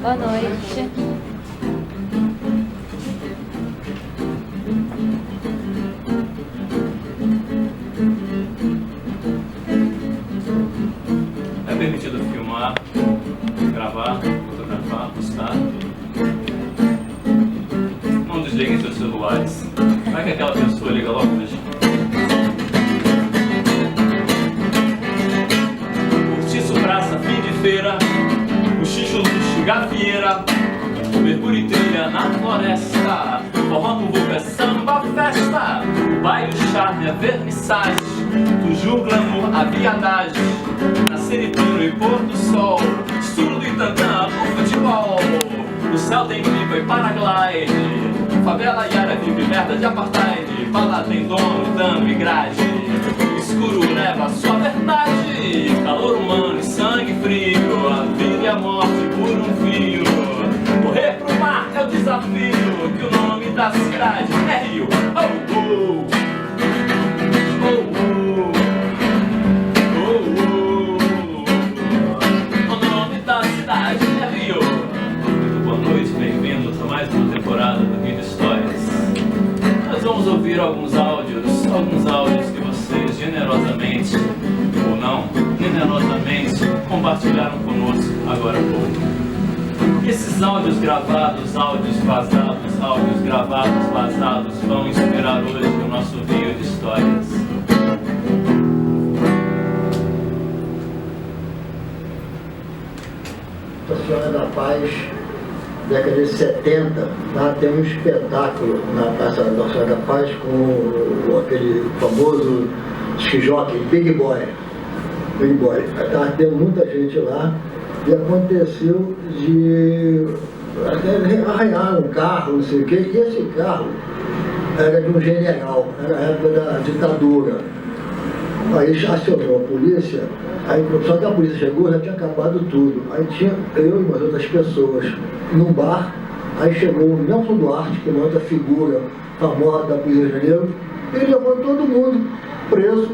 Boa noite. É permitido filmar, gravar, fotografar, postar. Não desliguem seus celulares. Vai que aquela pessoa liga logo hoje. Cortiço, praça, fim de feira. Cochicho, luxo, gafieira. Mergulho e trilha na floresta. Forró, muvuca, samba, festa. O baile, o charme, a vernissage. Tuju, glamour, a viadagem. Nascer e puro e pôr do sol. Surdo e tantã, o futebol. O céu tem pipa e paraglide. Favela e área vive merda de apartheid. Bala tem dono, dano e grade. Escuro leva a sua verdade. Calor humano e sangue frio. A vida e a morte por um fio. Correr pro mar é o desafio. Que o nome da cidade é Rio. Oh, oh. Oh, oh. Oh, oh. O nome da cidade é Rio. Muito boa noite, bem-vindos a mais uma temporada do Rio de Histórias. Nós vamos ouvir alguns áudios que vocês generosamente, ou não, generosamente, compartilharam conosco agora há pouco. Esses áudios gravados, áudios vazados, áudios gravados, vazados, vão inspirar hoje o nosso Rio de Histórias. Nossa Senhora da Paz, década de 70, lá tem um espetáculo na Praça Nossa Senhora da Paz com aquele famoso skijockey, Big Boy. Estava tendo muita gente lá e aconteceu de até arranhar um carro, não sei o quê, e esse carro era de um general, era a época da ditadura. Aí acionou a polícia, aí, só que a polícia chegou, já tinha acabado tudo. Aí tinha eu e umas outras pessoas num bar, aí chegou o Nelson Duarte, que é uma outra figura famosa da Polícia de Janeiro, e ele levou todo mundo preso,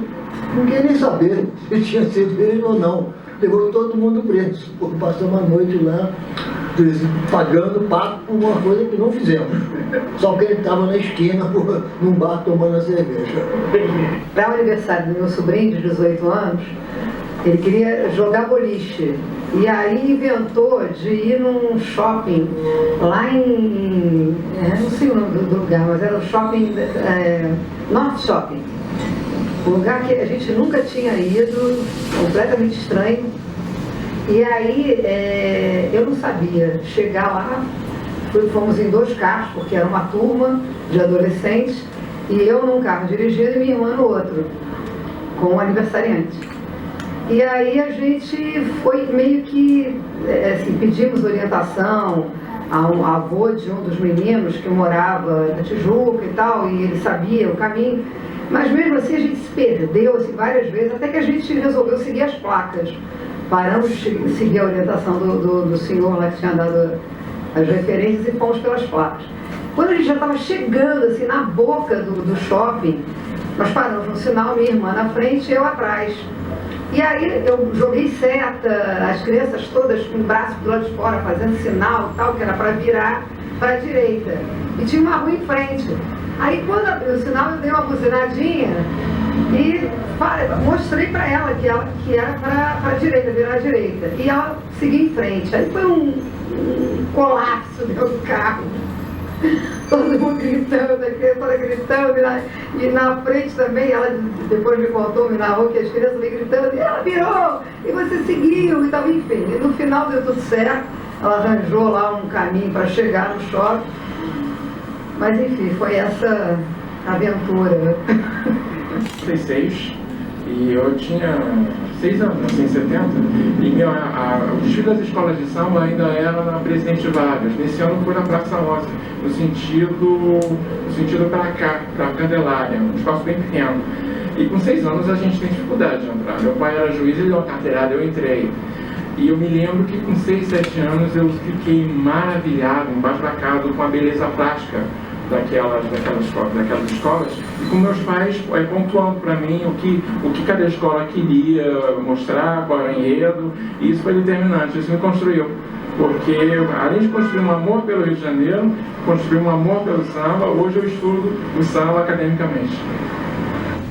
não queria nem saber se tinha sido ele ou não. Levou todo mundo preso, porque passamos a noite lá pagando pato por uma coisa que não fizemos. Só que ele estava na esquina, num bar, tomando a cerveja. Para o aniversário do meu sobrinho, de 18 anos, ele queria jogar boliche. E aí inventou de ir num shopping, lá em... não sei o nome do lugar, mas era o shopping... North Shopping. Um lugar que a gente nunca tinha ido, completamente estranho. E aí eu não sabia chegar lá, fomos em 2 carros, porque era uma turma de adolescentes, e eu num carro dirigido e minha irmã no outro, com o aniversariante. E aí a gente foi meio que, assim, pedimos orientação a um avô de um dos meninos que morava na Tijuca e tal, e ele sabia o caminho. Mas mesmo assim a gente se perdeu assim, várias vezes, até que a gente resolveu seguir as placas. Paramos de seguir a orientação do senhor lá que tinha dado as referências e fomos pelas placas. Quando a gente já estava chegando assim, na boca do shopping, nós paramos no sinal, minha irmã na frente e eu atrás. E aí eu joguei seta, as crianças todas com o braço do lado de fora, fazendo sinal e tal, que era para virar para a direita. E tinha uma rua em frente. Aí quando abriu o sinal, eu dei uma buzinadinha e mostrei para ela que era para a direita, virar à direita. E ela seguiu em frente. Aí foi um colapso do carro. Todo mundo gritando, a criança gritando, e na frente também, ela depois me contou, me narrou que as crianças me gritando, e ela virou, e você seguiu, e tal, enfim. E no final deu tudo certo, ela arranjou lá um caminho para chegar no shopping. Mas enfim, foi essa aventura. 36, e eu tinha 6 anos, nasci em 70, e o desfile das escolas de samba ainda era na Presidente Vargas. Nesse ano foi na Praça Nossa, no sentido para cá, para Candelária, um espaço bem pequeno. E com 6 anos a gente tem dificuldade de entrar. Meu pai era juiz, ele deu uma carteirada, eu entrei. E eu me lembro que com 6, 7 anos eu fiquei maravilhado, embasbacado com a beleza plástica daquelas escolas, e com meus pais pontuando para mim o que cada escola queria mostrar, qual era o enredo, e isso foi determinante, isso me construiu. Porque, além de construir um amor pelo Rio de Janeiro, construir um amor pelo samba, hoje eu estudo o samba academicamente.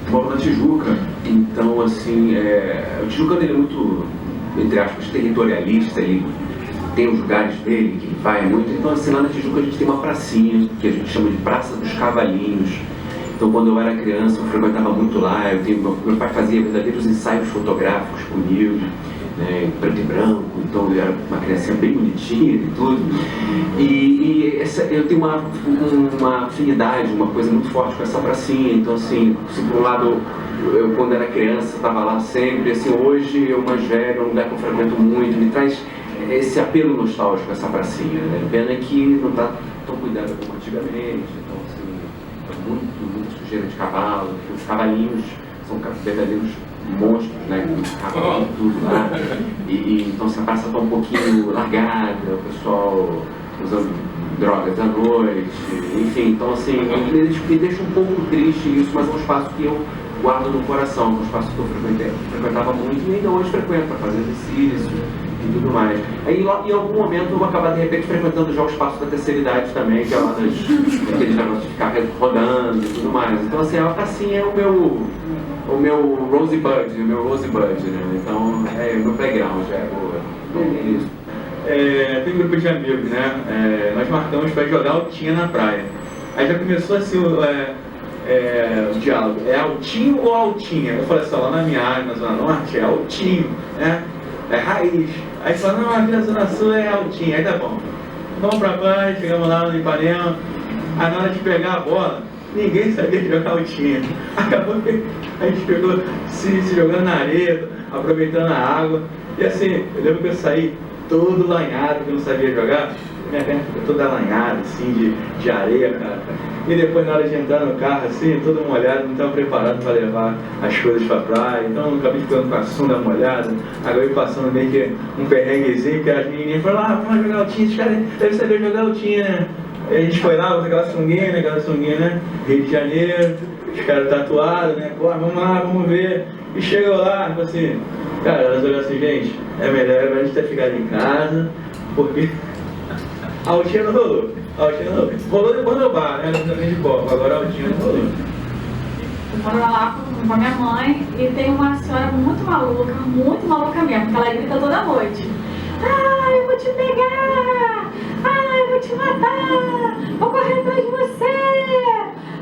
Moro na Tijuca, então assim, o Tijuca ele é muito, entre aspas, territorialista, ele tem os lugares dele que ele vai muito, então assim, lá na Tijuca a gente tem uma pracinha, que a gente chama de Praça dos Cavalinhos. Então quando eu era criança eu frequentava muito lá, meu pai fazia verdadeiros ensaios fotográficos comigo, né, em preto e branco, então eu era uma criança bem bonitinha e tudo. Eu tenho uma afinidade, uma coisa muito forte com essa pracinha, então assim, se por um lado eu quando era criança estava lá sempre, assim, hoje eu mais velho, é um lugar que eu frequento muito, me traz esse apelo nostálgico essa pracinha, né? Pena que não está tão cuidada como antigamente, então assim, é muito sujeira de cavalo, os cavalinhos são verdadeiros monstros, né, com cavalo e tudo lá, então se a praça está um pouquinho largada, o pessoal usando drogas à noite, enfim, então assim, me deixa um pouco triste isso, mas é um espaço que eu guardo no coração, um espaço que eu frequentava muito e ainda hoje frequento para fazer exercício e tudo mais. Aí em algum momento eu vou acabar de repente frequentando já o espaço da terceira idade também, que é lá aqueles negócios de ficar rodando e tudo mais. Então assim, a pracinha é o meu Rosebud, né? Então é o meu playground, então é isso. Tem um grupo de amigos, né? Nós marcamos para jogar altinha na praia. Aí já começou assim o diálogo, é altinho ou altinha? Eu falei assim, lá na minha área, na Zona Norte, é altinho, né? É raiz. Aí falou, não, aqui na Zona Sul é altinho. Aí tá bom. Vamos pra praia, chegamos lá no Ipanema. Aí na hora de pegar a bola, ninguém sabia jogar altinha. Acabou que a gente pegou se jogando na areia, aproveitando a água. E assim, eu lembro que eu saí todo lanhado, que eu não sabia jogar. Minha perna ficou toda lanhada, assim, de areia, cara. E depois, na hora de entrar no carro, assim, todo molhado, não estava preparado para levar as coisas para praia. Então, eu acabei ficando com a sunga molhada. Acabei passando meio que um perrenguezinho, que as menininhas falaram, vamos jogar altinha, os caras devem saber jogar altinha, né? Aí a gente foi lá, com aquela sunguinha, né? Rio de Janeiro, os caras tatuados, né? Pô, vamos lá, vamos ver. E chegou lá, tipo assim, cara, elas olharam assim, gente, é melhor a gente ter ficado em casa, porque a altinha não rolou. Rolou depois no bar, né? No de bola, agora a altinha não rolou. Eu moro lá com a minha mãe e tem uma senhora muito maluca mesmo, porque ela grita toda noite. Ah, eu vou te pegar! Ah, eu vou te matar! Vou correr atrás de você!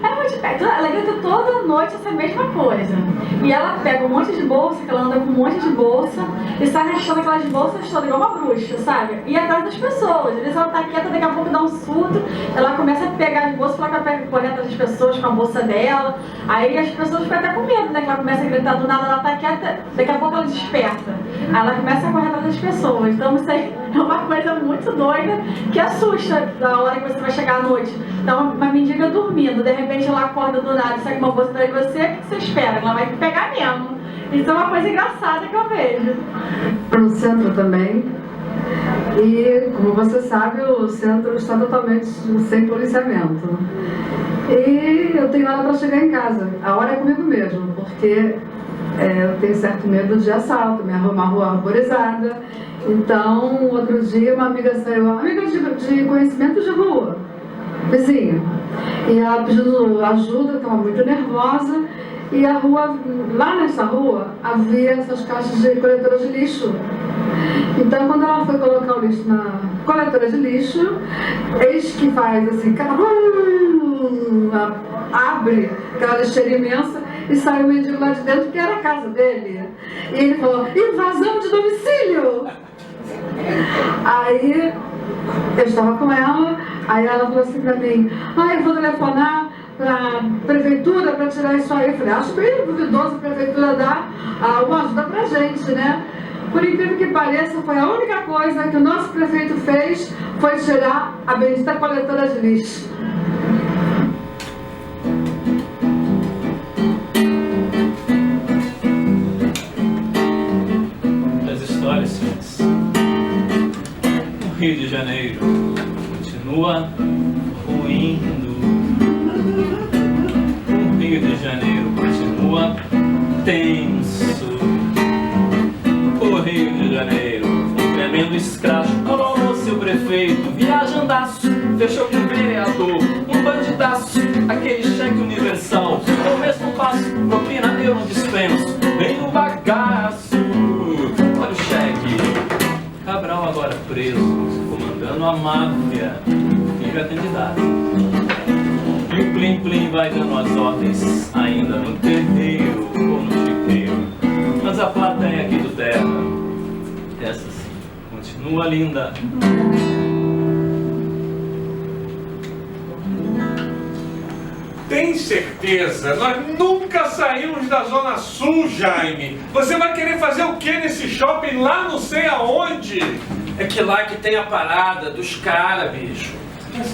Ela vai te pegar. Ela grita toda noite essa mesma coisa. E ela pega um monte de bolsa, que ela anda com um monte de bolsa, e sai arrastando aquelas bolsas todas igual uma bruxa, sabe? E atrás das pessoas. Às vezes ela tá quieta, daqui a pouco dá um surto, ela começa a pegar as bolsas, ela pega correr atrás das pessoas com a bolsa dela. Aí as pessoas ficam até com medo, né? Que ela começa a gritar do nada, ela tá quieta, daqui a pouco ela desperta. Aí ela começa a correr atrás das pessoas. Então isso aí é uma coisa muito doida que assusta na hora que você vai chegar à noite. Então uma mendiga dormindo, de repente ela acorda do nada, sai com uma bolsa atrás de você, o que você espera? Ela vai pegar mesmo. Isso é uma coisa engraçada que eu vejo. No centro também. E, como você sabe, o centro está totalmente sem policiamento. E eu tenho hora para chegar em casa. A hora é comigo mesmo, porque eu tenho certo medo de assalto, uma rua arborizada. Então, outro dia, uma amiga saiu, amiga de conhecimento de rua, vizinha. E ela pedindo ajuda, estava muito nervosa. E a rua, lá nessa rua, havia essas caixas de coletoras de lixo. Então, quando ela foi colocar o lixo na coletora de lixo, eis que faz assim, abre aquela lixeira imensa e sai o mendigo lá de dentro, que era a casa dele. E ele falou, invasão de domicílio! Aí, eu estava com ela, aí ela falou assim pra mim, eu vou telefonar para a prefeitura para tirar isso aí. Eu falei, acho bem duvidoso a prefeitura dar uma ajuda pra gente, né? Por incrível que pareça, foi a única coisa que o nosso prefeito fez, foi tirar a bendita coletora de lixo. As histórias são o Rio de Janeiro continua ruindo. O Rio de Janeiro continua tenso. O Rio de Janeiro, um tremendo escracho, colou bandido viajandaço, fechou com o vereador, um bandidaço, aquele cheque universal. O mesmo passo, propina eu não dispenso, vem no bagaço. Olha o cheque. Cabral agora preso, comandando a máfia, fica candidato. E o Plim Plim vai dando as ordens, ainda no terreiro ou no chiqueiro. Mas a plateia aqui do Terra, essa sim, continua linda. Tem certeza? Nós nunca saímos da Zona Sul, Jaime. Você vai querer fazer o que nesse shopping lá não sei aonde? É que lá que tem a parada dos caras, bicho.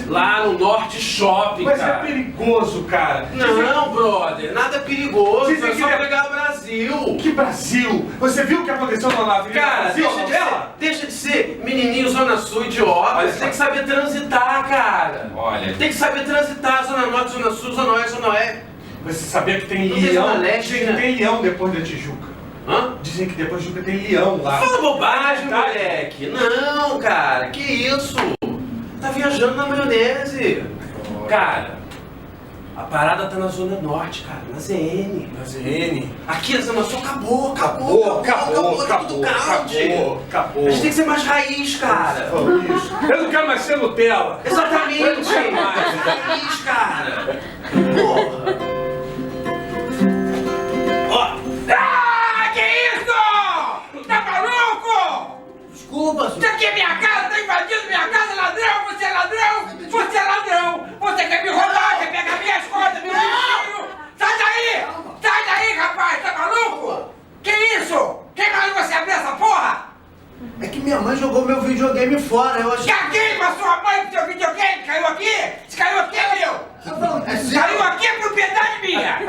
Lá no Norte Shopping, Mas cara. é perigoso, cara. Não, brother, nada perigoso. Dizem É que só ele é- pegar o Brasil. Que Brasil? Você viu o que aconteceu na Avenida Cara, Brasil, a novela? deixa de ser menininho Zona Sul idiota. Olha Você só. tem que saber transitar, cara. Olha. Tem que saber transitar, Zona Norte, Zona Sul, Zona Oeste, Zona Oeste. Você sabia que tem Não tem leão? Zona Leste, Dizem que né? tem leão depois da Tijuca. Hã? Dizem que depois da Tijuca tem leão lá. Fala bobagem, Tá. moleque. Não, cara, que isso? Tá viajando na maionese. Cara, a parada tá na Zona Norte, cara, na ZN. Na ZN. Aqui a Zona Sul acabou. Acabou. Tá tudo crowd. Acabou. A gente tem que ser mais raiz, cara. Isso. Eu não quero mais ser Nutella. Exatamente. Eu não quero mais. Raiz, cara. Porra. Ó. Ah, que isso? Tá maluco? Desculpa, senhor. Isso aqui é minha casa, tá invadindo minha casa, ladrão, você é ladrão, você é ladrão, você quer me roubar, quer pegar minhas coisas, meu bichinho. Sai daí, rapaz, tá maluco? Que isso? Quem mandou você abrir essa porra? É que minha mãe jogou meu videogame fora, eu achei... Caguei pra sua mãe com seu videogame, caiu aqui? Se caiu aqui, é meu. Caiu aqui é propriedade minha.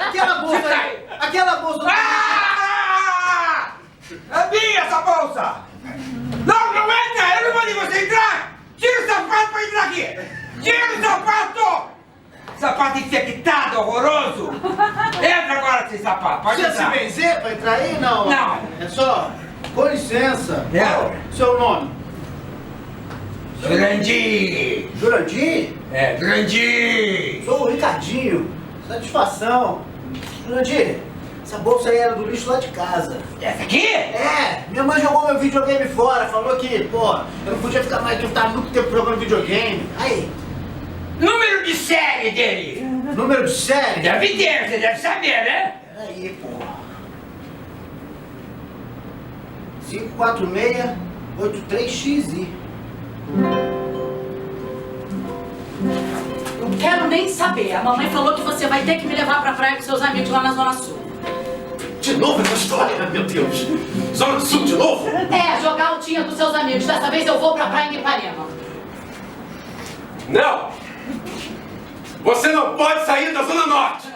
Aquela bolsa aí, aquela bolsa... Ah! É minha essa bolsa! Não, não entra! Eu não mandei você entrar! Tira o sapato pra entrar aqui! Tira o sapato! Sapato infectado, horroroso! Entra agora sem sapato, pode Precisa se entrar! benzer pra entrar aí? Não. Não. É só... Com licença. É. Qual seu nome? Jurandir! Jurandir? É, Jurandir! Sou o Ricardinho. Satisfação. Jurandir, essa bolsa aí era do lixo lá de casa. Essa aqui? É, minha mãe jogou meu videogame fora, falou que, pô, eu não podia ficar mais, que eu tava muito tempo jogando videogame. Aí, Número de série dele! número de série? Deve ter, você deve saber, né? Peraí, pô. 546-83XI. Não quero nem saber. A mamãe falou que você vai ter que me levar pra praia com seus amigos lá na Zona Sul. De novo essa história, meu Deus. Zona Sul de novo? É, jogar altinha com seus amigos. Dessa vez eu vou pra praia em Ipanema. Não! Você não pode sair da Zona Norte!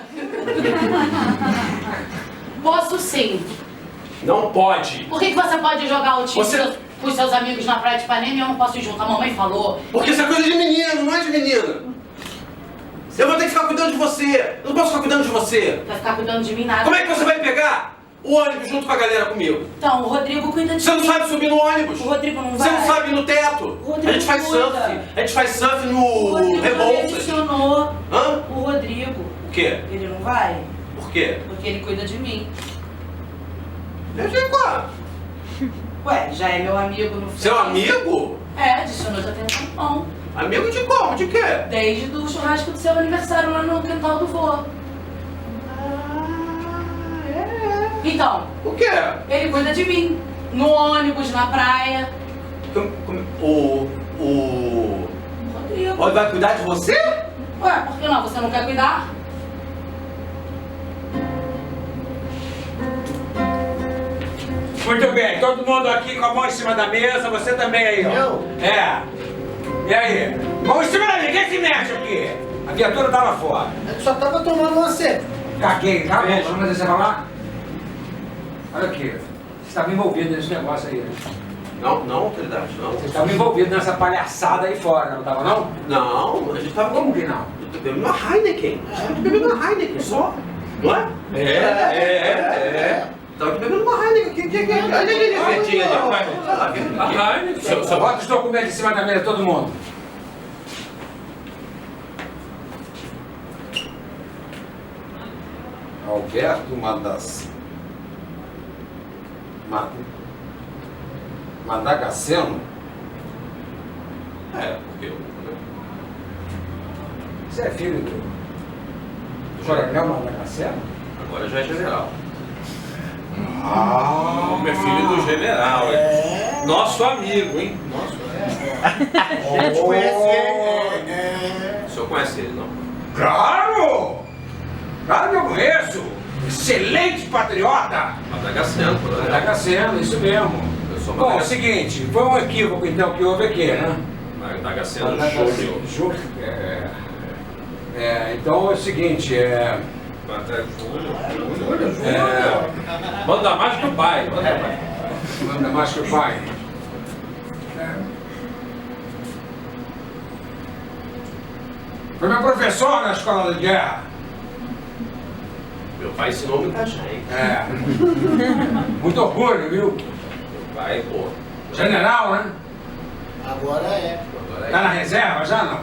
Posso sim. Não pode! Por que você pode jogar altinha Você- com os seus amigos na praia de Ipanema e eu não posso ir junto? A mamãe falou. Porque isso é coisa de menino, não é de menina! Eu vou ter que ficar cuidando de você! Eu não posso ficar cuidando de você! Vai ficar cuidando de mim nada. Como é que você vai pegar o ônibus junto com a galera comigo? Então, o Rodrigo cuida de Você não mim. sabe subir no ônibus! O Rodrigo não Você vai. não sabe ir no teto! Rodrigo A gente faz cuida. surf! A gente faz surf O no Rodrigo não me Rebouças! adicionou. Hã? O Rodrigo. O quê? Ele não vai? Por quê? Porque ele cuida de mim. Eu digo, claro. Ué, já é meu amigo no Seu Face. amigo? É, adicionou já tem um tempão. Amigo de como? De quê? Desde o churrasco do seu aniversário lá no quintal do vô. Então, O quê? ele cuida de mim. No ônibus, na praia. O Rodrigo. vai cuidar de você? Ué, por que não? Você não quer cuidar? Muito bem, todo mundo aqui com a mão em cima da mesa, você também aí, ó. Eu? É. E aí? Mão em cima da mesa, quem se mexe aqui? A viatura tá lá fora. Eu só tava tomando uma cepa. Caguei, tá bom, Vamos fazer você falar? Olha aqui, você estava envolvido nesse negócio aí, né? Não, autoridade, não. Você estava envolvido nessa palhaçada aí fora, não estava não? Não, a gente tava Como que não? Eu tô bebendo uma Heineken. A gente tá bebendo uma Heineken só. Não é? É. Tava bebendo uma Heineken aqui. Só bota os documentos em cima da mesa, todo mundo. Alberto Madagaceno? Porque Você é filho do Coronel Madagaceno? agora já é general. Ah, Meu filho do general, nosso amigo, hein? A gente conhece ele. O senhor conhece ele, não? Claro! Claro que eu conheço! Excelente patriota! Madagaceno, coronel. Madagaceno, isso mesmo. Eu sou Bom, é o Madagaceno. seguinte, foi um equívoco então que houve aqui, né? Madagaceno Júnior. Então é o seguinte, Manda mais que o pai. manda mais que o pai. Foi meu professor na escola de guerra. Meu pai ensinou muita gente. Muito orgulho, viu? Meu pai, pô. General, né? Agora é. Tá na reserva já não?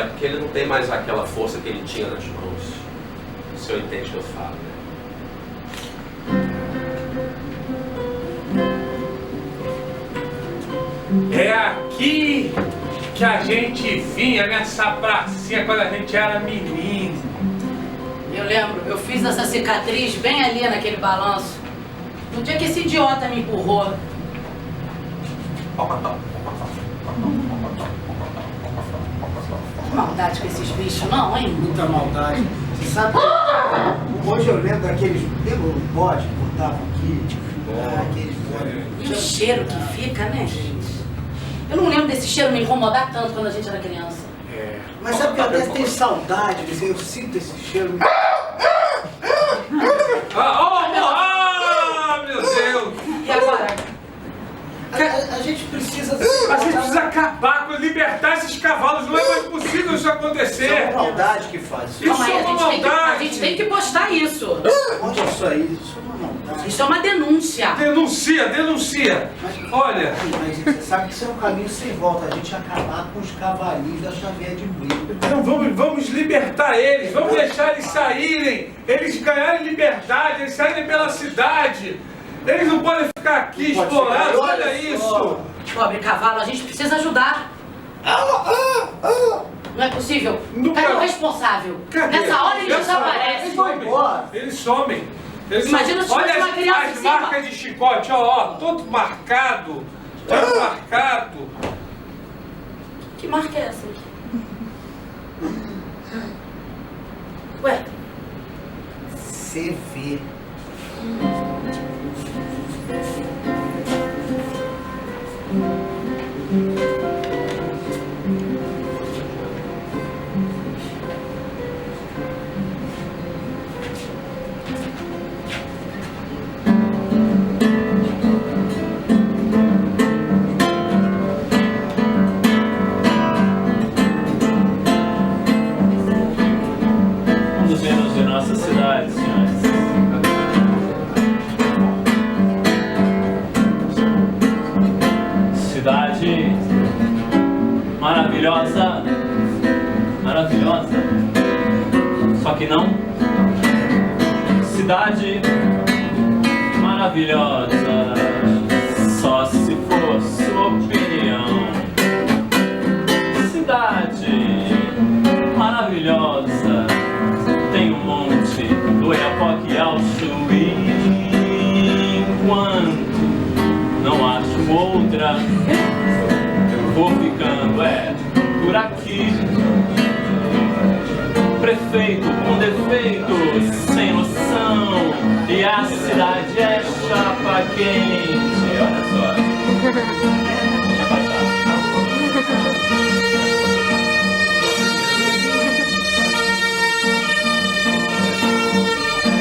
Porque ele não tem mais aquela força que ele tinha nas mãos. O senhor entende o que eu falo, né? É aqui que a gente vinha nessa pracinha quando a gente era menino. Eu lembro, eu fiz essa cicatriz bem ali naquele balanço. No dia que esse idiota me empurrou. Maldade com esses bichos, não, hein? Muita maldade. Você sabe, hoje eu lembro daqueles bodes que botavam aqui, aqueles bodes. E o cheiro que fica, né, gente? Eu não lembro desse cheiro me incomodar tanto quando a gente era criança. Mas sabe que eu até tenho saudade, eu sinto esse cheiro. Meu Deus! E agora? A gente precisa... A gente precisa acabar com libertar esses cavalos. Não é mais possível isso acontecer. Isso é uma maldade que faz. Isso é uma maldade. A gente tem que postar isso. Onde é isso aí? Isso é uma maldade. Isso é uma denúncia. Denuncia. Olha. Mas você sabe que isso é um caminho sem volta. A gente acabar com os cavalinhos da Xavier de Brito. Então vamos libertar eles. Vamos deixar eles saírem. Eles ganharem liberdade. Eles saírem pela cidade. Eles não podem ficar aqui explorados. Olha isso. Pobre cavalo, a gente precisa ajudar. Não é possível. Cadê o responsável? Cadê? Nessa hora ele desaparece. Eles somem. Imagina se fosse olha uma criança em as cima. marcas de chicote, ó, todo marcado. Todo marcado. Que marca é essa aqui? Ué? CV. Um dos hinos de nossa cidade, senhores. Cidade maravilhosa, maravilhosa, só que não. Cidade maravilhosa, só se for sua opinião. Cidade maravilhosa, tem um monte do Oiapoque ao Chuí. Enquanto não acho outra, eu vou ficando por aqui. Prefeito com defeito, sem noção, e a cidade é chapa quente. Olha só. Deixa passar.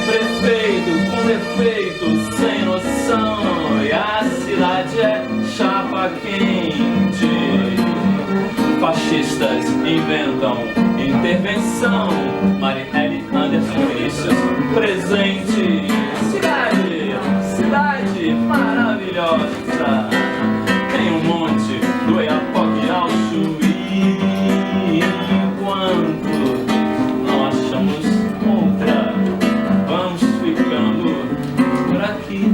Prefeito com defeito, sem noção, e a cidade é chapa quente. Fascistas inventam intervenção, Marielle, Anderson, Vinícius, presente. Cidade, cidade, aqui.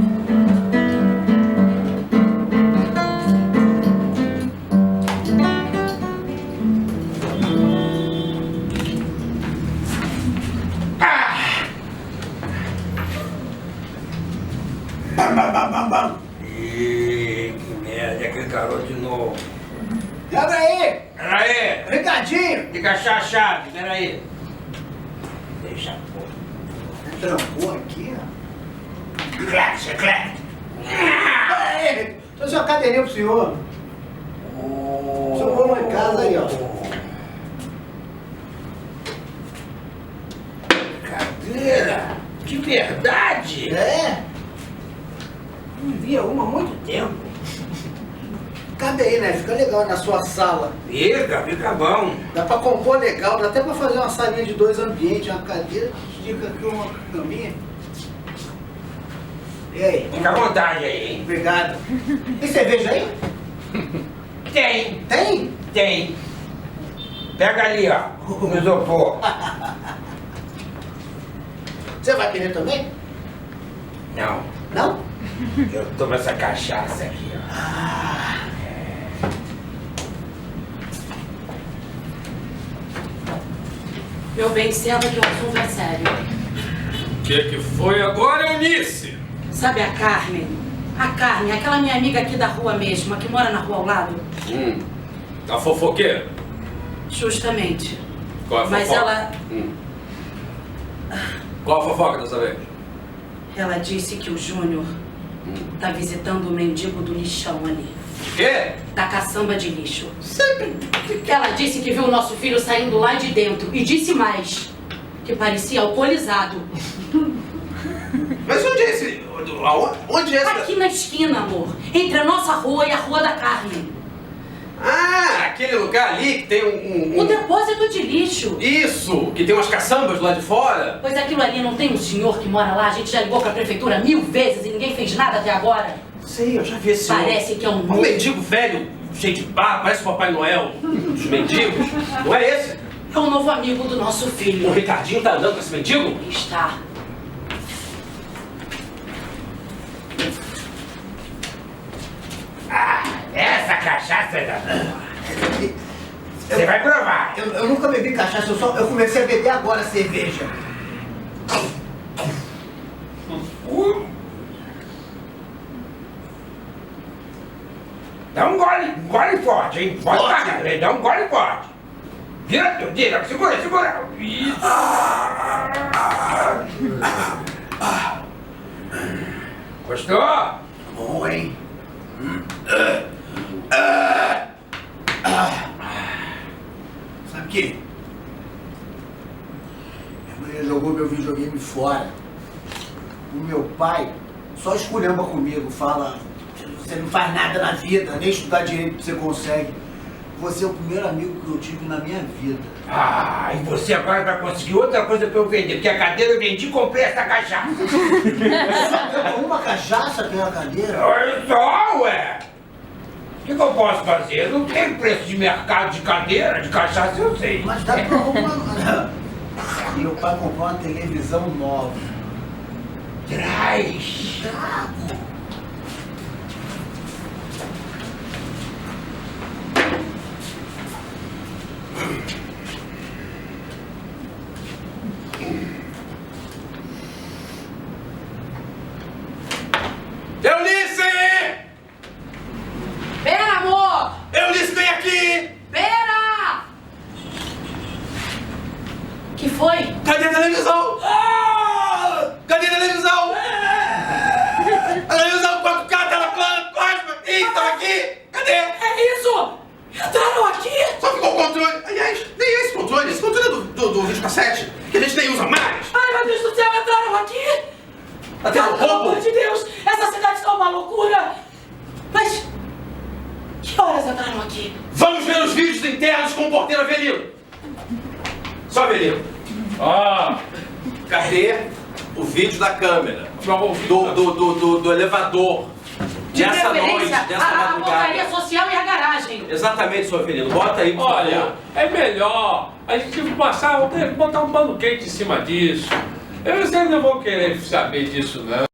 Bam. Ih, que merda, aquele garoto de novo. Abre aí! Peraí, Ricardinho! tem que achar a chave, peraí. Deixa a porra. Trancou aqui, ó. Chiclete. Peraí, trouxe uma cadeirinha pro senhor. O senhor foi lá em casa aí, ó. Cadeira, de verdade? É? Não via uma há muito tempo. Cabe aí, né? Fica legal na sua sala. Fica bom. Dá pra compor legal, dá até pra fazer uma salinha de 2 ambientes, uma cadeira, estica aqui uma caminha. E aí? Fica à vontade aí, hein? Obrigado. Tem cerveja aí? Tem. Tem? Tem. Pega ali, ó, no isopor. Você vai querer também? Não, Não? eu tomo essa cachaça aqui, ó. Meu bem, senta que o assunto é sério. O que foi agora, Eunice? Sabe a Carmen? A Carmen, aquela minha amiga aqui da rua mesmo, a que mora na rua ao lado? A fofoqueira? Justamente. Qual é a fofoca? Mas ela... Qual a fofoca dessa vez? Ela disse que o Júnior tá visitando o mendigo do lixão ali. Quê? Da caçamba de lixo. Sempre. Ela disse que viu o nosso filho saindo lá de dentro. E disse mais. Que parecia alcoolizado. Mas onde é esse... Onde é esse... Aqui na esquina, amor. Entre a nossa rua e a Rua da Carmen. Ah, aquele lugar ali que tem O depósito de lixo. Isso, que tem umas caçambas lá de fora. Pois aquilo ali não tem um senhor que mora lá. A gente já ligou pra prefeitura 1000 vezes e ninguém fez nada até agora. Sei, eu já vi esse senhor. Parece que é um... Um mendigo velho, cheio de barba, parece o Papai Noel. Os mendigos. Não é esse? É um novo amigo do nosso filho. O Ricardinho tá andando com esse mendigo? Está. Essa cachaça é da boa. Você vai provar. Eu nunca bebi cachaça, eu comecei a beber agora cerveja. Dá um gole forte, hein? Pode pagar, dá um gole forte. Vira, segura. Isso. Gostou? Bom, hein? Sabe o que? Minha mulher jogou meu videogame fora. O meu pai só esculhamba comigo, fala: você não faz nada na vida, nem estudar direito você consegue. Você é o primeiro amigo que eu tive na minha vida. Ah, e você agora vai conseguir outra coisa pra eu vender, porque a cadeira eu vendi e comprei essa cachaça. Só uma cachaça pela cadeira? Olha só, ué! O que eu posso fazer? Não tem preço de mercado de cadeira, de cachaça, eu sei. Mas dá pra arrumar. Meu pai comprou uma televisão nova. Traz! Eunice! Pera, amor! Eunice, vem aqui! Pera! Que foi? Cadê a televisão? Cadê a televisão? A televisão 4K, tela plana, plasma! Ih, tava aqui! Cadê? É isso! Entraram aqui! Só ficou o controle. Aliás, nem esse controle é do videocassete, que a gente nem usa mais. Ai, meu Deus do céu, entraram aqui! Até o Pelo roubo. amor de Deus! Essa cidade está uma loucura! Mas... que horas entraram aqui? Vamos ver os vídeos internos com o porteiro Avelino. Só Avelino. Cadê o vídeo da câmera? Do elevador. De Dessa preferência, noite, dessa a madrugada. portaria social e a garagem. Exatamente, seu Avelino. Bota aí, por Olha, favor. é melhor a gente botar um pano quente em cima disso. Eles não vão querer saber disso, não.